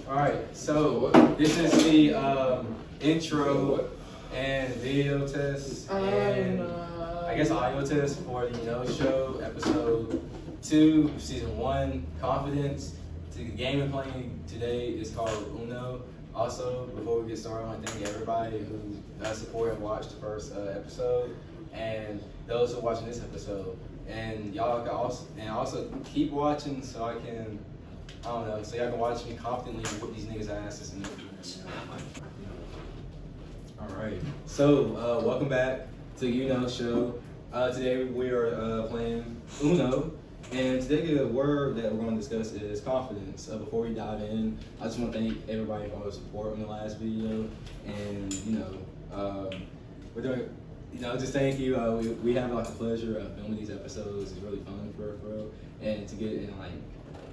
Alright, so this is the intro and video test and I guess audio test for the YouKnoShow episode 2, season 1, Confidence. The game we're playing today is called YouKno. Also, before we get started, I want to thank everybody who supported and watched the first episode, and those who are watching this episode. And y'all can also keep watching so I can, so y'all can watch me confidently whip these niggas' asses. Alright, so welcome back to YouKnoShow. Today we are playing YouKno, and today the word that we're going to discuss is confidence. Before we dive in, I just want to thank everybody for all the support in the last video, and we're doing. Just thank you. We have like the pleasure of filming these episodes. It's really fun for real, and to get it and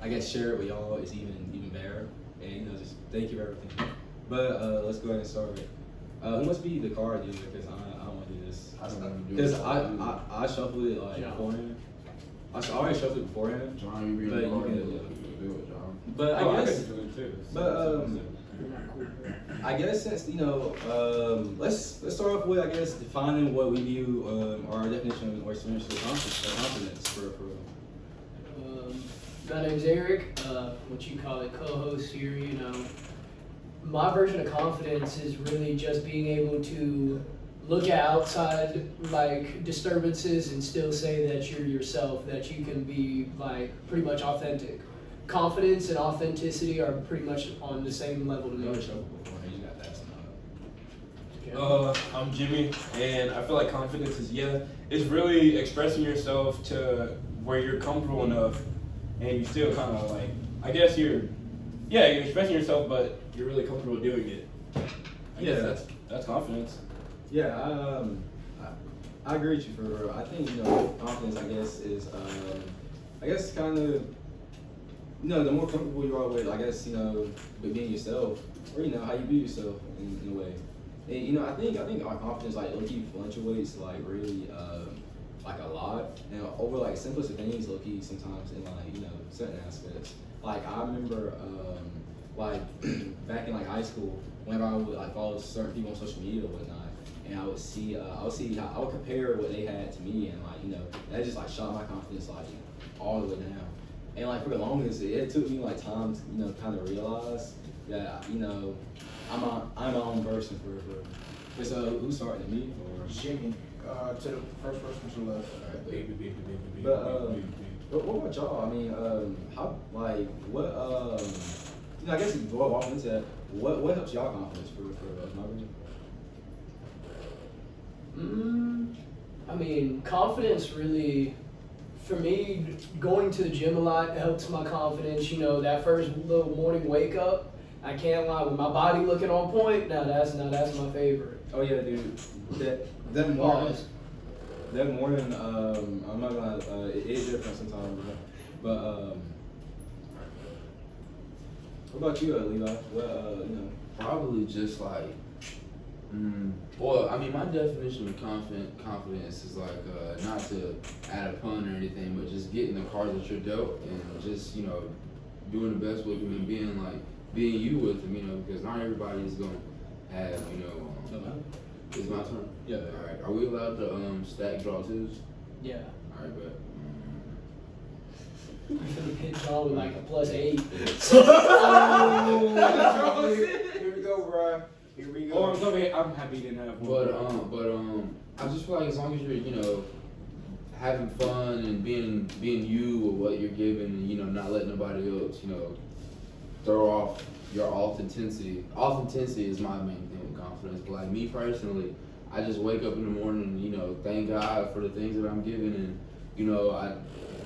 I guess share it with y'all is even better. And just thank you for everything. But let's go ahead and start. Who must be the card user? Because I don't want to do this. Because I shuffled it like beforehand. I already shuffled it beforehand. John, you but card. But I guess. But I guess since let's start off with defining what we view our definition or experience of confidence for real. My name's Eric. What you call it, co-host here. My version of confidence is really just being able to look at outside disturbances and still say that you're yourself, that you can be pretty much authentic. Confidence and authenticity are pretty much on the same level to me. I'm Jimmie, and I feel like confidence is really expressing yourself to where you're comfortable enough, and you still kind of you're expressing yourself, but you're really comfortable doing it. I guess that's confidence. Yeah, I agree with you for real. I think confidence is kind of the more comfortable you are with with being yourself, or how you view yourself in a way. And I think our confidence low-key fluctuates really a lot, and over simplest things low-key sometimes in certain aspects. I remember back in high school, whenever I would follow certain people on social media or whatnot, and I would see how I would compare what they had to me, and that just shot my confidence all the way down. And for the longest, it took me time to kind of realize that I'm my own person for real. So who's starting, me or Jimmie? To the first person to the left. Alright, baby. But what about y'all? I mean, how what I guess if you go off into that, what helps y'all confidence for my reason? I mean, confidence really, for me, going to the gym a lot helps my confidence. That first little morning wake up, I can't lie, with my body looking on point, that's my favorite. Oh yeah, dude. That morning, I'm not gonna. It is different sometimes, but what about you, Levi? Probably just well, I mean, my definition of confidence is not to add a pun or anything, but just getting the cards that you're dealt and just doing the best with them and being you with them, because not everybody is gonna have It's my turn? Yeah. Alright, are we allowed to stack draw twos? Yeah. Alright, bet. I could have hit draw with a +8. Here we go, bro. Here we go. I'm happy you didn't have one. But I just feel like as long as you're, having fun and being you with what you're giving, and not letting nobody else, throw off your authenticity. Authenticity is my main thing with confidence. But me personally, I just wake up in the morning and, thank God for the things that I'm giving, and, I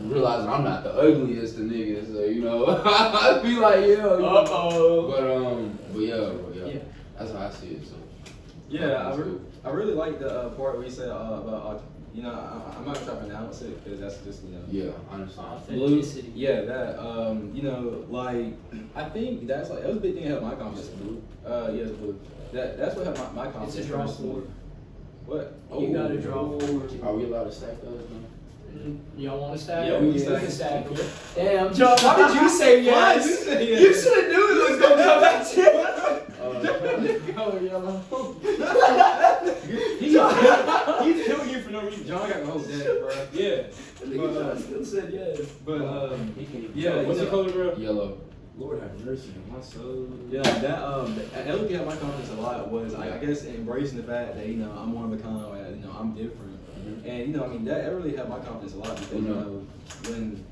realize I'm not the ugliest of niggas, so, I be like, But yeah. That's how I see it. So yeah, I really like the part where you said about I'm not gonna try to pronounce it because that's just yeah, I understand. Authenticity. Yeah, that I think that's that was a big thing that helped my confidence. Blue. Yeah, it's blue. That's what helped my confidence. It's a draw 4. What? You gotta draw 4. Are we allowed to stack those? Y'all want to stack? Yeah, we can stack them. Damn, John, why did you say yes? Why did you say yes? You should have knew it was gonna come yellow. He's killing you for no reason. John got the whole deck, bro. Yeah. John still said yes. But Yeah, what's the color, bro? Yellow. Lord have mercy on my soul. yeah, that looking at my confidence a lot was I guess embracing the fact that I'm one of a kind, I'm different, and I mean that really helped my confidence a lot because when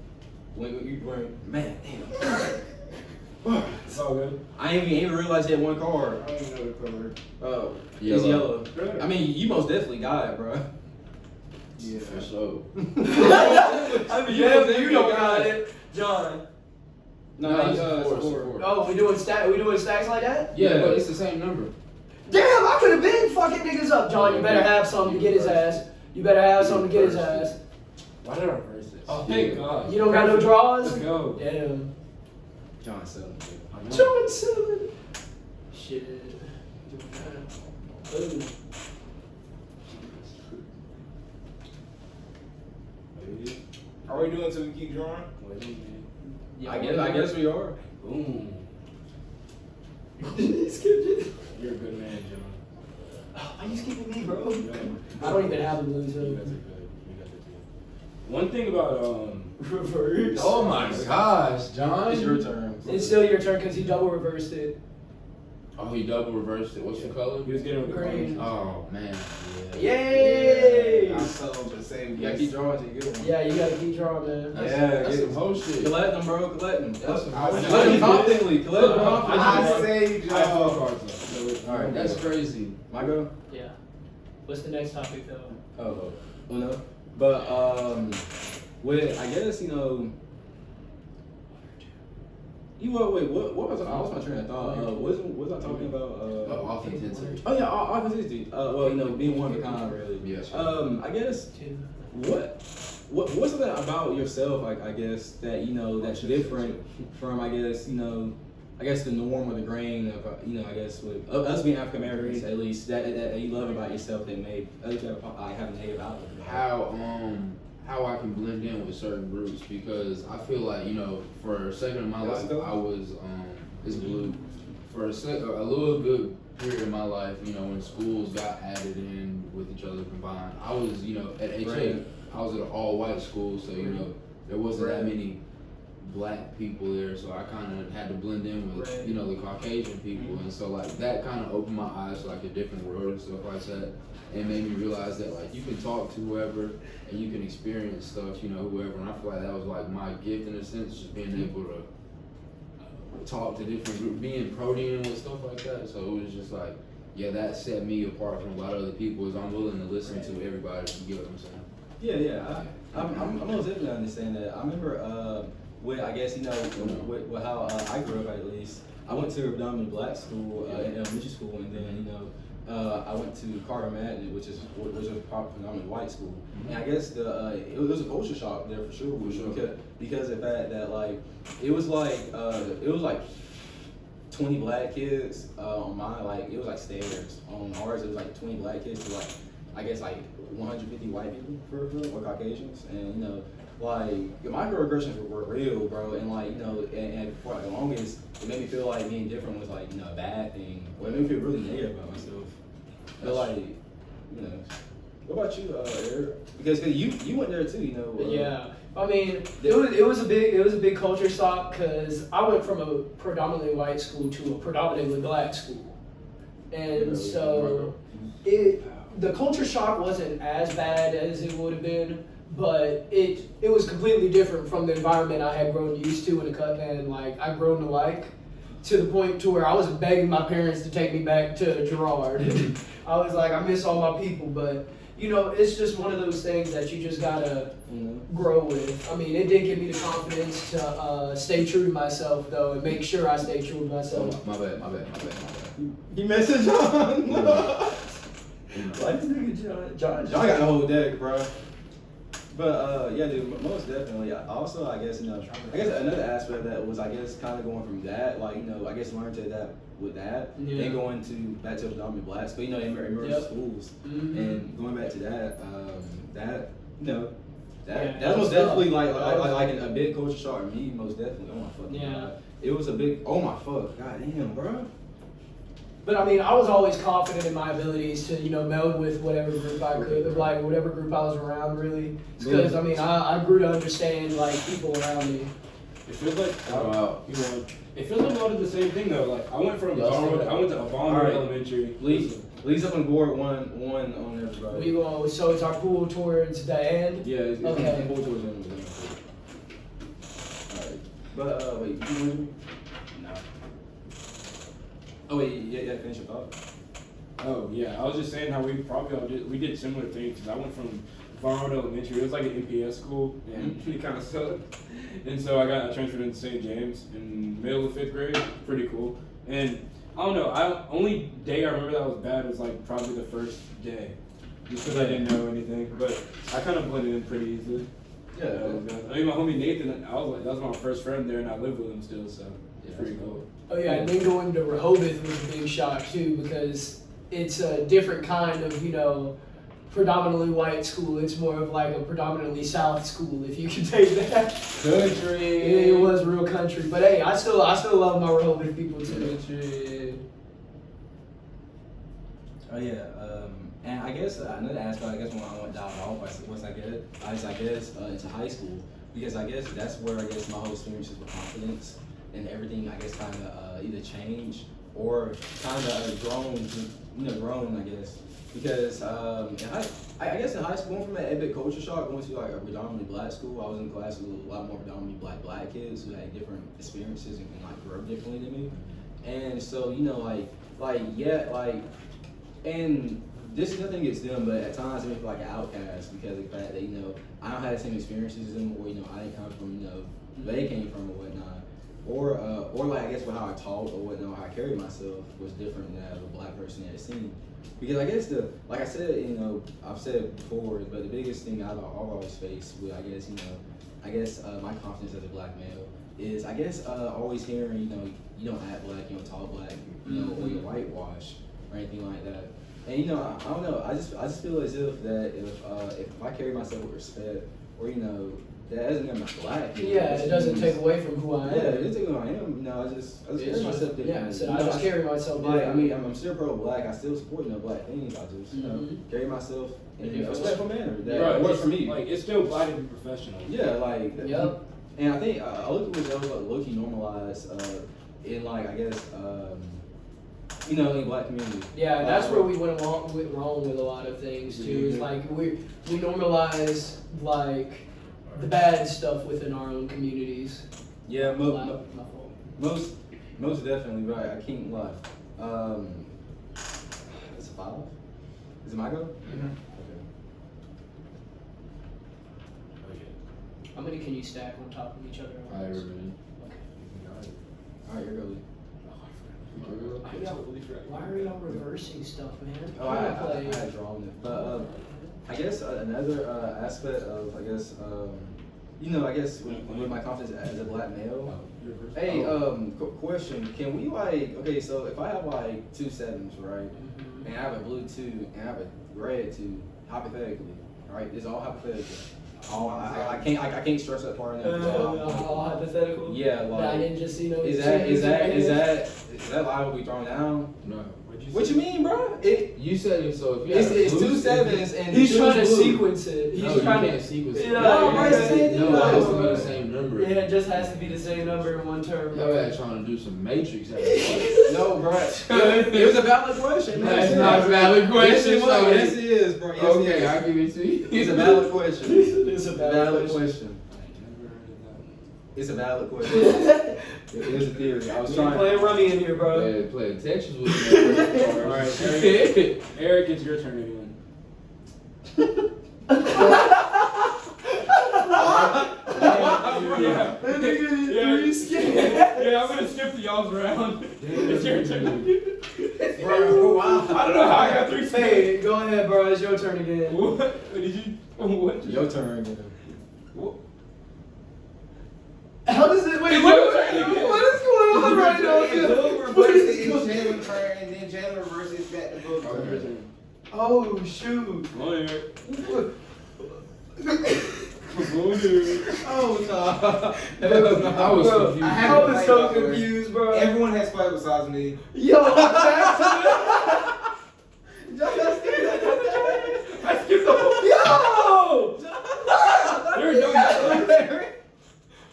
man, damn. It's all good. I ain't even realized he had one card. I don't even know the color. Oh, Yellow. it's yellow. Really? I mean, you most definitely got it, bro. Yeah. For sure. I mean, you don't got it, John. No, it's it's four. four. Oh, we doing stacks like that? Yeah, but it's the same number. Damn, I could have been fucking niggas up, John. You better have something to get his ass. You better have something to get his ass. Why did I reverse this? Oh, thank God. You don't got no draws? Let's go. Damn. John Selden. I know. John Silver. Shit. Ooh. Are we doing until we keep drawing? Yeah, I guess we are. Boom. He skipped it. You're a good man, John. Why you skipping me, bro? You know, I don't even have the blues. you guys are good. You guys are good. One thing about Reverse. Oh my gosh, John. It's your turn. It's still your turn because he double reversed it. Oh, he double reversed it. What's the color? he was getting with the Green. colors. Oh man. Yay! I sold the same. You gotta keep drawing till you get one. Yeah, you gotta keep drawing, man. That's, Yeah, that's get some whole shit. Collect them, bro. Collect them. That's some I whole was- shit. Collect them confidently. Collect them I confidently. say I have 4 draw. cards left. So All right, That's crazy. My go. Yeah. What's the next topic, though? Oh, Uno. But with I guess wait, what was I lost my train of thought? Was I talking about? Authenticity. Oh yeah, authenticity. Well, being one of a kind, really. Yes. I guess what's something about yourself, like I guess that that's different from I guess the norm or the grain of I guess with us being African Americans at least that you love about yourself that may others have a negative outlook about. How I can blend in with certain groups because I feel like for a second of my life I was it's blue for a little good period of my life when schools got added in with each other combined I was at HA Right. I was at an all white school so there wasn't that many black people there so I kind of had to blend in with Right. the Caucasian people and so like that kind of opened my eyes to like a different world and stuff like that and made me realize that like you can talk to whoever and you can experience stuff whoever and I feel like that was like my gift in a sense just being able to talk to different groups being protein and stuff like that so it was just like that set me apart from a lot of other people is I'm willing to listen to everybody you get what I'm saying I'm most definitely understand that. I remember with I guess with how I grew up at least. I went to a predominantly black school in elementary school, and then I went to Carter Magnet, which was a predominantly white school. And I guess it was a culture shock there for sure, because of the fact that like it was like 20 black kids on mine. Like it was like stairs. On ours, it was like 20 black kids to like I guess like 150 white people for or Caucasians, and like my microaggressions were real, bro, and like and for like the longest, it made me feel like being different was like a bad thing, or it made me feel really negative about myself. But like what about you, Eric? Because you went there too, Yeah, I mean, it was a big culture shock because I went from a predominantly white school to a predominantly black school, and so the culture shock wasn't as bad as it would have been, but it was completely different from the environment I had grown used to and like I've grown to like, to the point to where I was begging my parents to take me back to Girard. I was like, I miss all my people, but it's just one of those things that you just gotta grow with. I mean, it did give me the confidence to stay true to myself though, and make sure I stay true to myself. my bad He messaged John. Why this nigga John got the whole deck, bro. But yeah, dude, most definitely. Also, I guess another aspect of that was kind of going from that, like I guess learning to adapt with that, then going back to the dominant blacks, but emerging schools, and going back to that, that was definitely like a big culture shock to me, most definitely. Oh my fucking god, it was a big. Oh my fuck, god damn, bro. But I mean, I was always confident in my abilities to, meld with whatever group I could, like whatever group I was around, really. Because I mean, I grew to understand like people around me. It feels like Wow. it feels like a lot of the same thing though. Like I went to Avon Elementary. Leads up on the board one on everybody. We go. So it's our pool towards the end. Yeah, it's Okay. Board towards the end. Alright. But wait, you hear me? No. Oh wait, yeah, finish your thought. Oh yeah, I was just saying how we probably all did similar things. Cause I went from Farmwood Elementary. It was like an MPS school, and it kind of sucked. And so I transferred into St. James in middle of 5th grade. Pretty cool. And I don't know. Only day I remember that was bad was like probably the first day, just because I didn't know anything. But I kind of blended in pretty easily. Yeah. I mean, my homie Nathan. I was like, that was my first friend there, and I live with him still. So it's pretty cool. Oh yeah, and then going to Rehoboth was a big shock too because it's a different kind of, predominantly white school. It's more of like a predominantly South school, if you can take that. Country. It was real country, but hey, I still love my Rehoboth people too. Country. Oh yeah, and I guess another aspect. I guess when I went down off, I guess into high school because I guess that's where I guess my whole experiences with confidence and everything I guess kind of either changed or kind of grown I guess. Because I guess in high school, going from an epic culture shock, going to like a predominantly black school, I was in class with a lot more predominantly black kids who had different experiences and like grew up differently than me. And so and this is nothing against them, but at times I feel like an outcast because of the fact that I don't have the same experiences as them, or I didn't come from where they came from or whatnot. Or like I guess how I talk or whatnot, how I carry myself was different than that of a black person at scene. Because I guess like I said, I've said it before, but the biggest thing I've always faced with I guess my confidence as a black male is I guess always hearing you don't act black, you don't talk black, or you're whitewashed or anything like that. And I don't know, I just feel as if that if I carry myself with respect or that doesn't mean I'm not black. Yeah, it doesn't take away from who I am. Yeah, it doesn't take away from who I am. I just carry myself differently. Yeah, so I just carry myself Like, differently. I'm still pro-black. I still support black things. I just carry myself in a respectful manner. That works for me. Like it's still black to be professional. Yeah, like Yep. And I think I look at what was like low-key normalized in like I guess in black community. Yeah, that's where we went wrong with a lot of things too. Is like we normalize like the bad stuff within our own communities. Yeah, My fault. most definitely right. I can't lie. It's a 5. Is it my go? Mm-hmm. Okay. How many can you stack on top of each other? All right, here goes. Why are y'all reversing stuff, man? Oh, I had drawn it, but I guess another aspect of I guess with my confidence as a black male. Hey, question: can we okay? So if I have 2 7s, right, and I have a blue 2 and I have a red 2, hypothetically, right? It's all hypothetical. I can't stress that part enough. All hypothetical. Yeah, I didn't just is that liable to be thrown down? No. What you mean, bro? You said it, so if you It's 2 7s and He's trying to blue. sequence it. No, you can't sequence it. Yeah, No, right, No, same thing. it has to be the same number. Yeah, it just has to be the same number in one term. Y'all been trying to do some matrix. No, bro. It was a valid question. That's not a valid question. Yes, it is, bro. Yes, it Okay, is. I'll give it to you. It's a valid question. It's a Valid question. It's a valid question. It is a theory. I was You trying. playing rummy in here, bro. Yeah, playing Texas with me. All right, Eric, it's your turn again. Yeah, I'm gonna skip the y'all's round. It's your turn. Bro, wow. I don't know how I got 3 seconds. Hey, go ahead, bro. It's your turn again. What did you? What? Your turn again. What? How does it? Wait, what is going on right now? Boog reverses it, Jaylyn turn, and then Jaylyn reverses back to Boog turn. Oh shoot! Come on, Eric. Oh no. I was confused. I was so confused, bro. Everyone has spiked besides me. Yo, Jackson. I skipped the whole. Yo. You're done.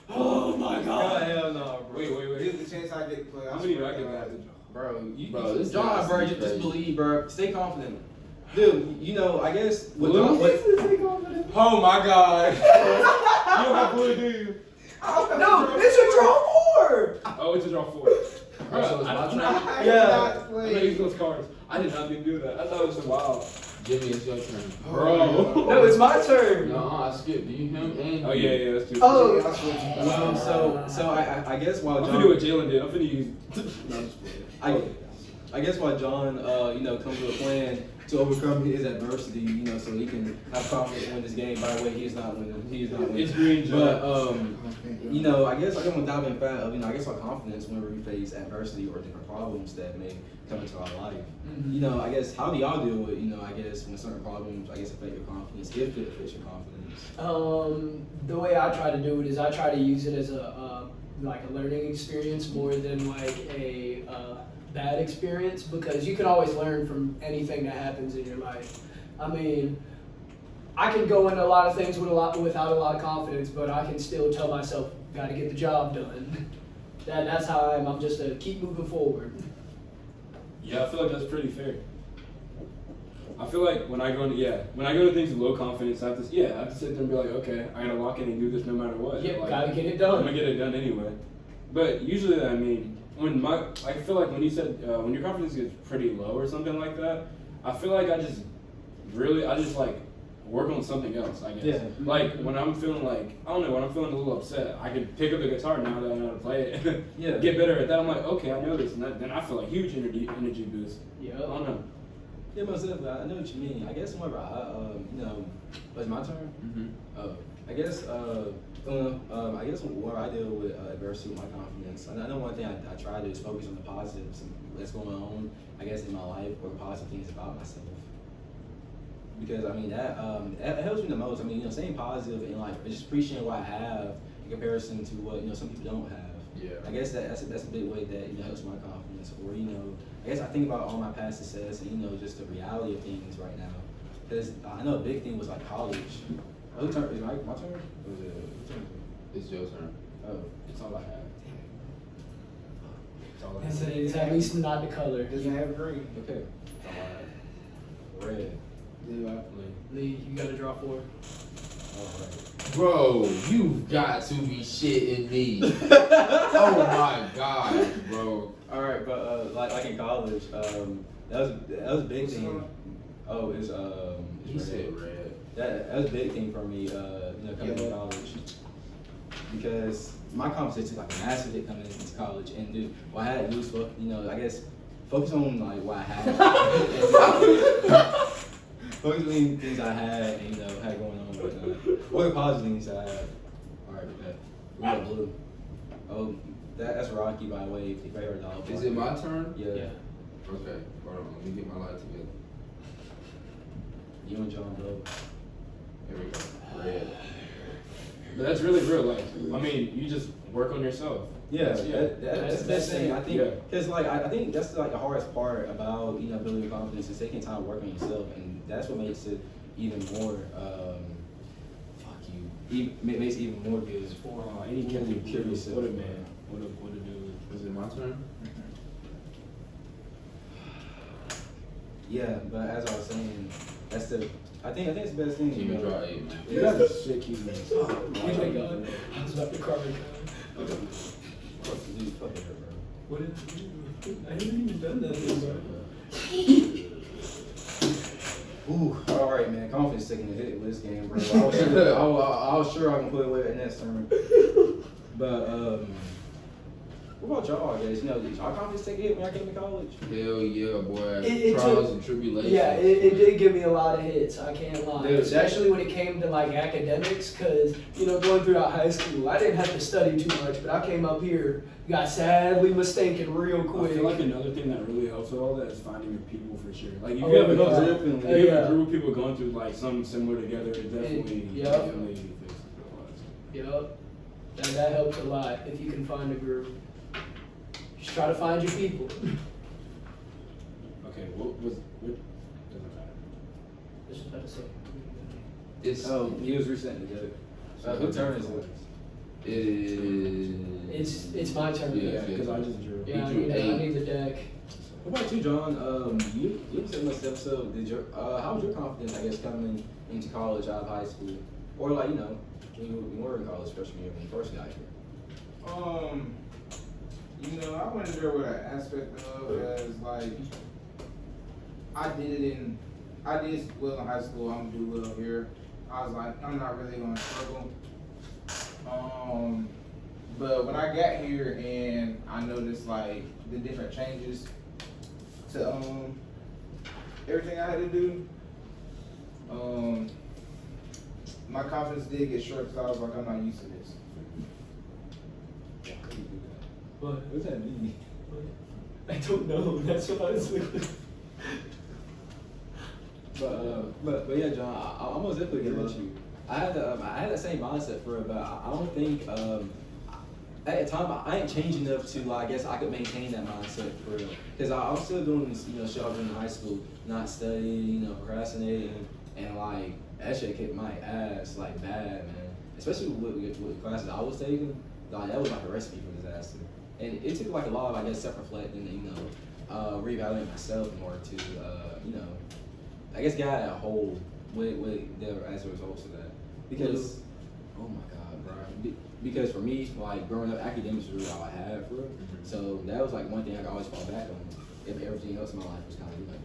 Oh my Oh god. hell no, bro. Wait. This is the chance I get to play. How many do I get back? Bro, Bro, this John, guy's bro, just crazy. believe, bro. Stay confident. Dude, you know, I guess with Blue? John, oh my god. You don't have blue, do you? No, it's a draw 4. Oh, it's a draw 4. Oh, so it's my turn? I Yeah. did not I'm gonna play. use those cards. I did not mean to do that. I thought it was a wild. Jimmy, it's your turn. Bro. No, it's my turn. No, I skipped. Do you him and Oh yeah, that's true. Oh. Well, so I guess while I'm John, gonna do what Jaylyn did. I'm gonna use. No, I'm just playing. I guess while John, you know, comes to a plan to overcome his adversity, you know, so he can have confidence to win this game. By the way, he is not winning. He is not winning. It's green, But John. you know, I guess I don't want to dive in fact of, you know, I guess our confidence whenever we face adversity or different problems that may come into our life. You know, I guess how do y'all deal with, you know, I guess when certain problems, I guess, affect your confidence, if it affects your confidence? The way I try to do it is I try to use it as a like a learning experience more than like a bad experience, because you can always learn from anything that happens in your life. I mean, I can go into a lot of things without a lot of confidence, but I can still tell myself, got to get the job done. That's how I am. I'm just a keep moving forward. Yeah, I feel like that's pretty fair. I feel like when I go into things with low confidence, I have to sit there and be like, okay, I gotta lock in and do this no matter what. Yep, Like, gotta get it I'm done. gonna get it done anyway. But usually, I mean, I feel like when you said when your confidence gets pretty low or something like that, I feel like I just like work on something else, I guess. Yeah. Like when I'm feeling like, I don't know, when I'm feeling a little upset, I can pick up the guitar now that I know how to play it. Yeah. Get better at that. I'm like, okay, I know this, and then I feel like huge energy boost. I Yep. don't know. Yeah, most definitely. I know what you mean. I guess whenever you know, it's my turn. Mm-hmm. I guess I guess where I deal with adversity with my confidence, I know one thing I try to do is focus on the positives that's going on, I guess, in my life, or the positive things about myself. Because I mean that helps me the most. I mean, you know, staying positive and like just appreciating what I have in comparison to what, you know, some people don't have. Yeah. I guess that's a big way that, you know, helps my confidence. Or, you know, I guess I think about all my past success and, you know, just the reality of things right now. Because I know a big thing was like college. Who turn? Is my turn? Or is it whose turn? It's your turn. Oh, It's all I have. it's all I have. It's at least not the color. Doesn't have green. Okay. It's all I have. Red. Lee, you gotta draw 4. Alright. Bro, you've got to be shitting me. Oh my god, bro. Alright, but like in college, that was a big thing. Oh, it's He said red. That was a big thing for me, you know, coming to college. Because my confidence took like a massive hit coming into college, and dude, what I had to do was, you know, I guess focus on like what I had. Focus on things I had and, you know, had going on, but what the positive things I had. Alright, okay. We got blue. Oh, that's Rocky, by the way, if you favorite dog. Is it my turn? Yeah. Yeah. Okay, hold on. Let me get my light together. You and John Blow. Here we go. Red. But that's really real life. I mean, you just work on yourself. Yeah, That's that's the best thing. I think, Yeah. because like I think that's like the hardest part about, you know, building confidence is taking time to work on yourself, and that's what makes it even more makes it even more good. Any kid You kill yourself. What a man. What a dude. Is it my turn? Yeah, but as I was saying, I think it's the best thing. Jimmy, You know. draw 8, man. You got a sick human. Oh my god. I was about to carve it. Dude, fuck it, bro. What did you do? I haven't even done that, bro. Ooh, all right, man. Confidence taking a hit with this game, bro. I was sure I can put away that next turn. But what about y'all, I guess? You know, did y'all confidence take a hit when y'all came to college? Hell yeah, boy. It Trials took- and tribulations. Yeah, it did give me a lot of hits, I can't lie. Dude, Especially when it came to like academics, because, you know, going throughout high school, I didn't have to study too much, but I came up here, got sadly mistaken real I quick. feel like another thing that really helps with all that is finding your people for sure. Like if you Oh, have, yeah. if you have Yeah. a group of people going through like something similar together, it definitely, Yeah. definitely fixes it. Yup. That helps a lot if you can find a group. Just try to find your people. Okay, what doesn't matter. I was just about to say. It's He was resetting the deck. Whose turn is it? it is. It's my turn. Yeah. Because I just drew. Yeah, I You drew need, I eight. need the deck. What about you, John? You said in this episode, how was your confidence, I guess, coming into college out of high school? Or like, when you were in college freshman year when you first got here? I went in there with an aspect of as like I did well in high school. I'm gonna do well here. I was like, I'm not really gonna struggle. But when I got here and I noticed like the different changes to everything I had to do, my confidence did get short because I was like, I'm not used to this. What? What does that mean? I don't know. That's what I was thinking. But yeah, John, I almost definitely get with you. I had that same mindset for it, but I don't think at the time I ain't changed enough to like, I guess I could maintain that mindset for real. Because I was still doing this, shit I was doing in high school, not studying, procrastinating, and like that shit kicked my ass like bad, man. Especially with classes I was taking, like that was like a recipe for disaster. And it took like a lot of, I guess, self-reflecting and reevaluating myself in order to I guess get out of that hole as a result of that. Because, oh my God, bro. Because for me, like growing up, academics was really all I had for it. So that was like one thing I could always fall back on. If everything else in my life was kind of like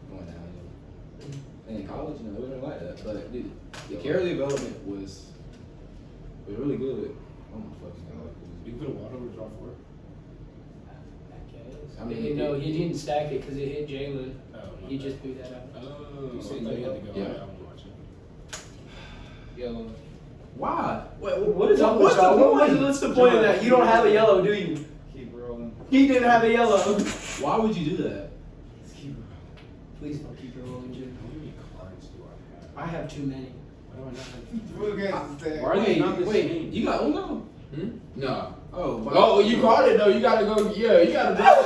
going downhill. And in college, it wasn't like that. But the character development was really good. Oh my fucking God. You can put a water over draw 4. I mean, no, he didn't stack it because it hit Jaylyn. Oh, my He bad. just threw that out. Oh, You said I thought you had to go. yeah. I want to watch it. Yellow. Why? What is up with y'all? What's the point of that? You don't have a yellow, do you? Keep rolling. He didn't have a yellow. Why would you do that? Please don't keep your rolling, Jim. How many cards do I I have too many. have? Why do I not have? Look at that. Why are they not the Wait, same? you got Uno? No. Oh, but Oh, you called it though. You gotta go. Yeah, you gotta draw.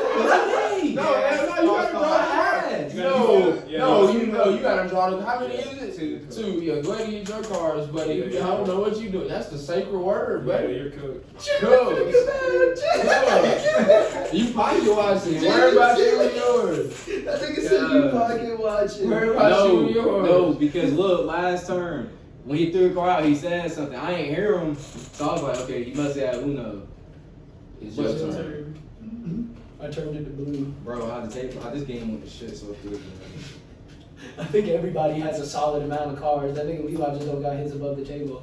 Hey! No, hell no, you gotta draw the cards. You No, gotta you gotta draw the. How many is it? Two. Two. Yeah, go ahead and use your cards, buddy. Yeah. I don't know what you do. That's the sacred word, Yeah, buddy. you're cooked. Cool. You pocket watching. Worry about you and yours. That nigga said you pocket watching. Worry about you and yours. No, because look, last turn, when he threw a card out, he said something. I ain't hear him. So I was like, okay, you must have Uno. It's your What's your turn. turn? I turned into blue. Bro, how this game went to shit so quick, man. I think everybody has a solid amount of cards. I think Levi just don't got his above the table.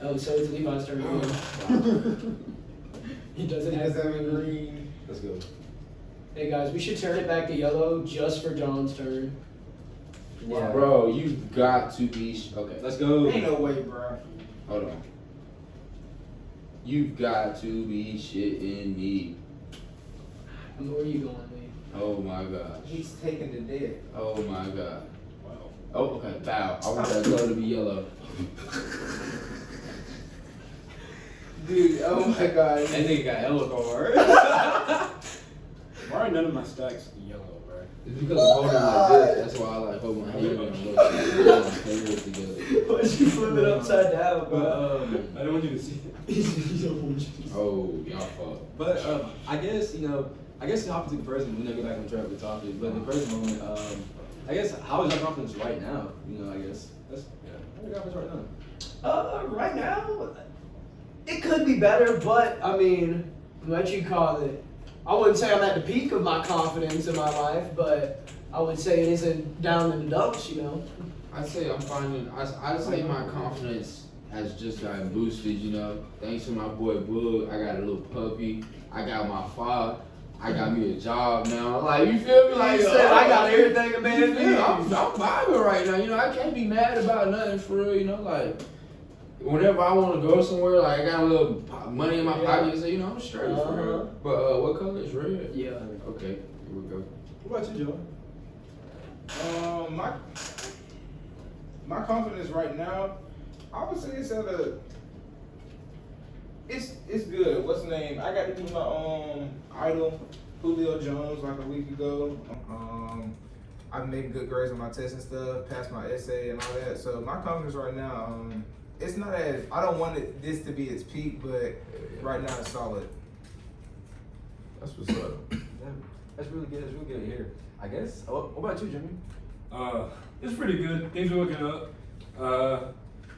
Oh, so it's Levi's turn again. He doesn't He have doesn't have a green. green. Let's go. Hey guys, we should turn it back to yellow just for John's turn. Yeah. Bro, you've got to be. Okay, Let's go. Ain't no way, bro. hold on. You've got to be shitting me. Where are you going, Lee? Oh my gosh. He's taking the dead. Oh my god. Wow. Oh, okay. Bow. I want that color to be yellow. Dude, oh my god. That nigga got hella card. Why are none of my stacks yellow, bro? It's because I'm holding like this. That's why I like hold my hand and look together. Why'd you flip it upside down, bro? But I don't want you to see it. Oh, y'all fuck. But I guess the topic to the present. We never get back on track with the topic. But in the present moment, I guess how is your confidence right now? I guess that's how is your confidence right now? Right now, it could be better, but I mean, what you call it? I wouldn't say I'm at the peak of my confidence in my life, but I would say it isn't down in the dumps, I'd say I'm finding. I'd say my confidence has just gotten boosted. Thanks to my boy Bug, I got a little puppy. I got my father. I got me a job now. Like, you feel me? Like, I got everything a man you needs. feel me? I'm vibing right now. I can't be mad about nothing for real. Like, whenever I want to go somewhere, like I got a little money in my pocket, so I'm straight for real. But what color is red? Yeah. Okay, here we go. What about you, Joe? My confidence right now, I would say it's at a it's good. What's the name? I got to meet my idol, Julio Jones, like a week ago. I'm making good grades on my tests and stuff, passed my essay and all that. So my confidence right now, it's not as, I don't want this to be its peak, but right now it's solid. That's what's up. That's really good. That's really good to hear. I guess. What about you, Jimmie? It's pretty good. Things are looking up.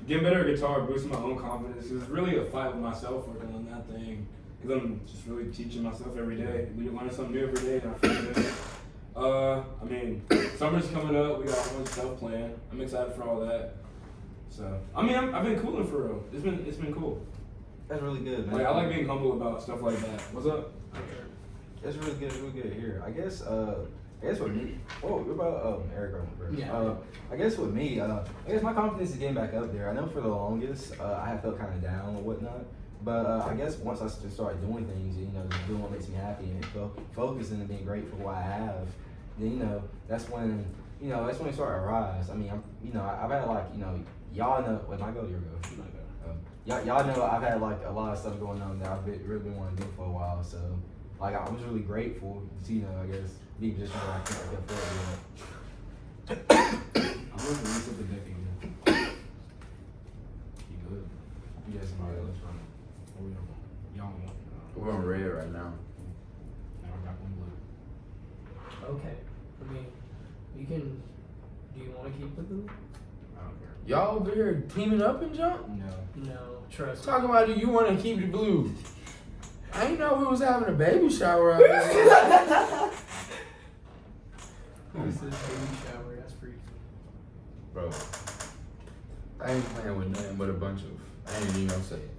Getting better at guitar, boosting my own confidence. It's really a fight with myself working on that thing. Because I'm just really teaching myself every day. We learn something new every day, and I feel good. I mean, summer's coming up. We got a bunch of stuff planned. I'm excited for all that. So, I mean, I've been cooling for real. It's been cool. That's really good, man. Like, I like being humble about stuff like that. What's up? That's really good. Really good to hear. I guess with me. Oh, what about Eric first? Yeah. I guess with me, I guess my confidence is getting back up there. I know for the longest, I have felt kind of down or whatnot. But I guess once I just started doing things, just doing what makes me happy and focusing and being grateful for what I have, then that's when it started to rise. I mean, I've had like y'all know. Wait, my go, your go. Y'all know I've had like a lot of stuff going on that I've really been wanting to do for a while. So like I was really grateful to I guess be in a position where I can't afford it. I'm going to use up the deck again. You good? You guys somebody else from? Y'all want? We're on red right now. Now I got one blue. Okay. I mean, you can. Do you want to keep the blue? I don't care. Y'all over here teaming up and jump? No. No, trust me. Talking about you want to keep the blue. I didn't know we was having a baby shower out there. This is baby shower. That's freaky. Bro, I ain't playing with nothing but a bunch of. I ain't even gonna say it.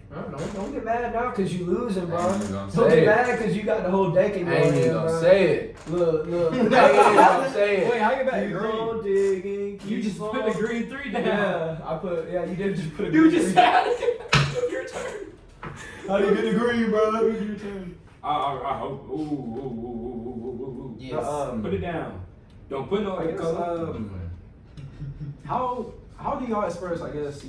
Don't get mad now because you losing, bro. I ain't even gonna Don't say get it. mad because you got the whole deck in I your ain't hand, even gonna bro. say it. Look. I ain't even gonna say it. Wait, how you back Keep green? on digging. You just put the green 3 down. Yeah, you did just put a You green just three. had it. Your turn. How do you get the green, bro? Your turn. I hope. Ooh. Yes. Put it down. Don't put no I other guess, color. how do y'all express, I guess,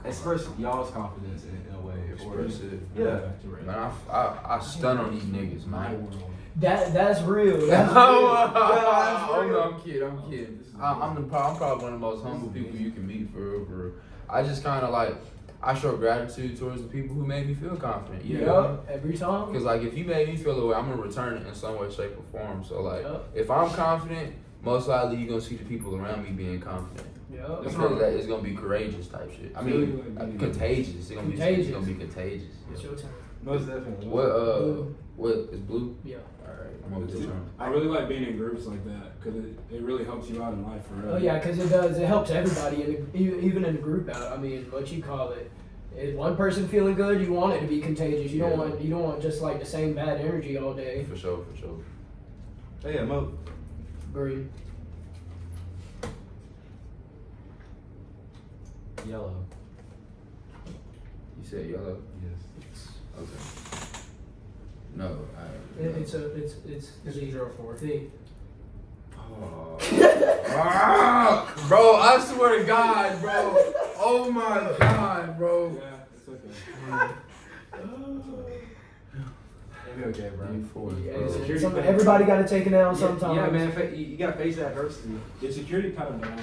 express y'all's confidence in a way? Express it. Yeah. Man, I stun on these niggas, man. That's real. That's real. Oh, no, I'm kidding. I'm probably one of the most humble people you can meet for real. I just kind of like, I show gratitude towards the people who made me feel confident. You know? Every time. Because like, if you made me feel the way, I'm gonna return it in some way, shape, or form. So like, Yep. if I'm confident, most likely you're gonna see the people around me being confident. Yep. Because that is gonna be courageous type shit. I mean, contagious. It's gonna be contagious. It's your turn. Most definitely. What is blue? Yeah. Alright, I'm over this one. I really like being in groups like that because it really helps you out in life for real. Oh yeah, because it does. It helps everybody, even in the group out. I mean, what you call it? If one person feeling good, you want it to be contagious. You don't want just like the same bad energy all day. For sure. Hey, yeah, Mo. Green. Yellow. You said yellow? Yes. Okay. No, It's a 0-4. V. Oh. Bro, I swear to God, bro. Oh my God, bro. Yeah, it's okay. It'll be okay, bro. Yeah, everybody got to take it down sometimes. Yeah, man. You gotta face that adversity. Did security pat him down?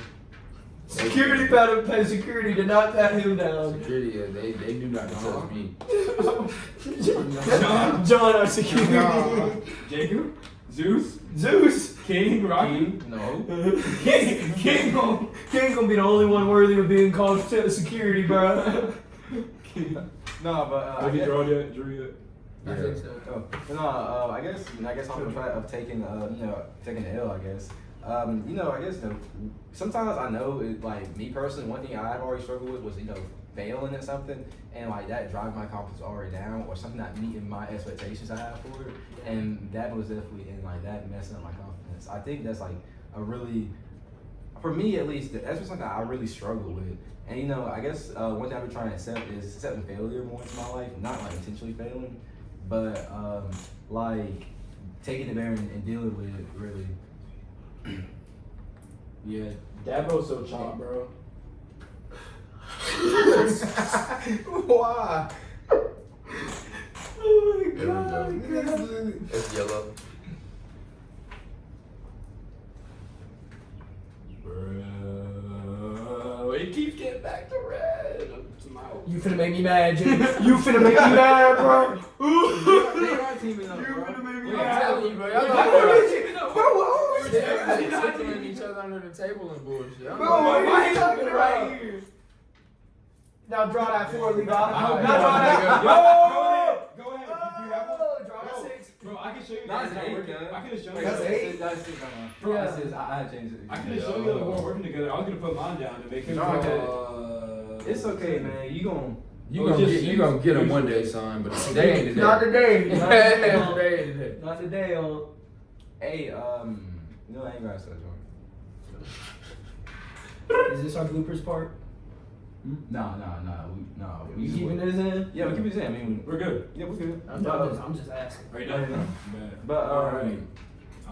Security pay security did not pat him down. Security, they do not touch me. John, our security. Jacob? Zeus? Zeus. King? Rocky? No. King gonna be the only one worthy of being called security, bro. No, but Have you drawn yet? Drew yet? I think so. Oh, no, I guess on the track of taking taking the L, I guess. I guess sometimes I know like me personally, one thing I've always struggled with was failing at something and like that driving my confidence already down or something not meeting my expectations I have for it, and that was definitely that messing up my confidence. I think that's like a really, for me at least, that's something I really struggle with. And I guess one thing I've been trying to accept is accepting failure more into my life, not like intentionally failing, but like taking it there and dealing with it really. Yeah, Dabo's so chopped, bro. Why? There we go. It's yellow. Bro, it keeps getting back to red. You finna make me mad, Jimmy. You finna make me mad, bro. They are teaming up, bro. I'm telling you, bro. Y'all Bro, tickling each other under the table and bullshit. why you talking right here? Now draw that 4, Levi. Now draw that. Go ahead. You have one? Draw that 6. Bro, I can show you. That's that it's not 8, working. cuz. I could have shown you. That's that. 8. That's 6, bro. Yeah. That's 6. I changed it. I could have shown you that we weren't working together. I was gonna put mine down to make him. It's okay, man. You gonna get him one day, son, but today ain't the day. Not today. Not today. Today ain't the day. Not today, Hey, no, I ain't got such one. Is this our bloopers part? No. You keeping this in? Yeah, we keep it in. I mean, We're good. yeah, we're good. I'm just asking. Are you done? But Alright.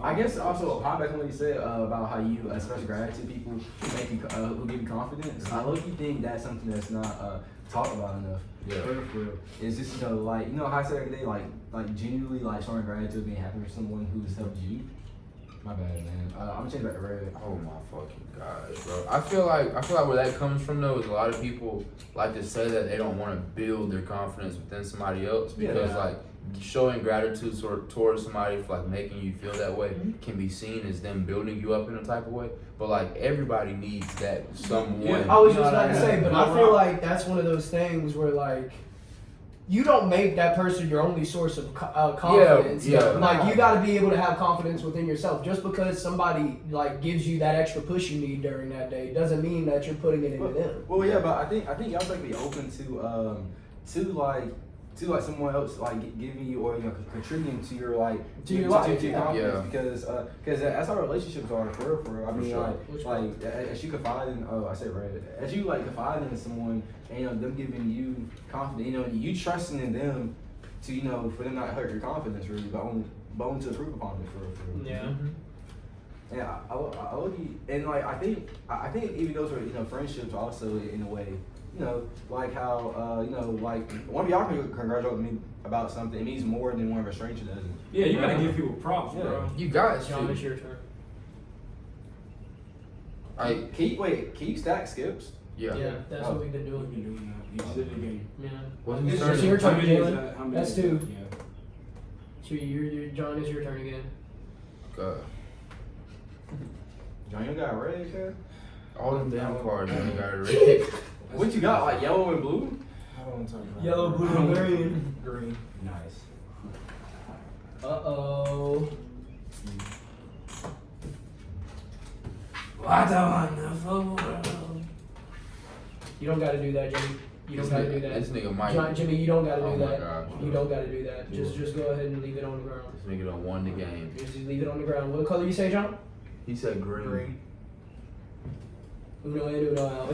I guess also pop back on what you said about how you express gratitude to people who give you confidence. I low-key think that's something that's not talked about enough. Yeah. For real. It's just like how I said every day, like genuinely like showing gratitude, being happy for someone who's helped you. My bad, man. I'm gonna change back to red. Oh my fucking gosh, bro. I feel like where that comes from though is a lot of people like to say that they don't want to build their confidence within somebody else because like showing gratitude towards somebody for like making you feel that way can be seen as them building you up in a type of way. But like everybody needs that someone. Yeah. I was you know just what about to say, but I feel like that's one of those things where like you don't make that person your only source of confidence. Yeah. Like you got to be able to have confidence within yourself. Just because somebody like gives you that extra push you need during that day doesn't mean that you're putting it into them. Well, yeah, but I think y'all like be open to like someone else like giving you or contributing to your life To your life, confidence because that's how relationships are for real. I mean sure. like as you confide in as you like confide in someone and them giving you confidence, you trusting in them to for them not hurt your confidence really, but only to improve upon it for real. Yeah. And I look and like I think it even goes for friendships also in a way. Like how like one of y'all can congratulate me about something. It means more than one of a stranger doesn't. Yeah, you gotta give people props, bro. You guys, John, it's your turn. Can you stack skips? Yeah, that's what we've been We've doing. been doing that. You said it again. Yeah. What's It's his just turn? your turn, How many is Jaylyn. that? How many That's is that? 2. Yeah. So John, it's your turn again. God. John, you got red, kid? All them damn cards, man. You got it ready. What you got? Like yellow and blue? I don't want to talk about Yellow, it. blue, and green. Green. Nice. Uh-oh. What a wonderful world. You don't gotta do that, Jimmy. You don't gotta do that. This nigga might. John, Jimmy, you don't gotta Oh do my that. God. You don't gotta do that. Just go ahead and leave it on the ground. This nigga done won the game. Just leave it on the ground. What color you say, John? He said green. Green. Uno in, uno out.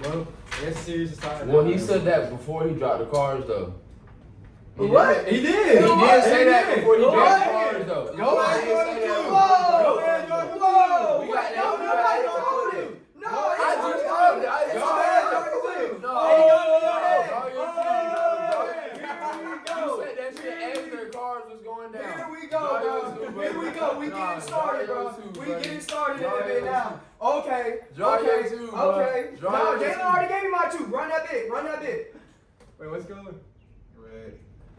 Well, that's serious time. Well, he said that before he dropped the cards, though. What? He He did. did say that before he Go dropped the ahead. cards, though. Go ahead, He did say that. Whoa! Go ahead, Jordan. Whoa! We got that. No, nobody told him. No, I it's just on told you. I just It's told on you. Jordan. No. Hey, No, go you said that shit after the cards was going down. Here we go, bro. Here we go. We getting started, bro. We getting started in a bit now. Okay. Draw Okay. your two, bro. Okay. Draw No, your Jaylyn two. already gave me my 2. Run that bit. Run that bit. Wait, what's going on? Red.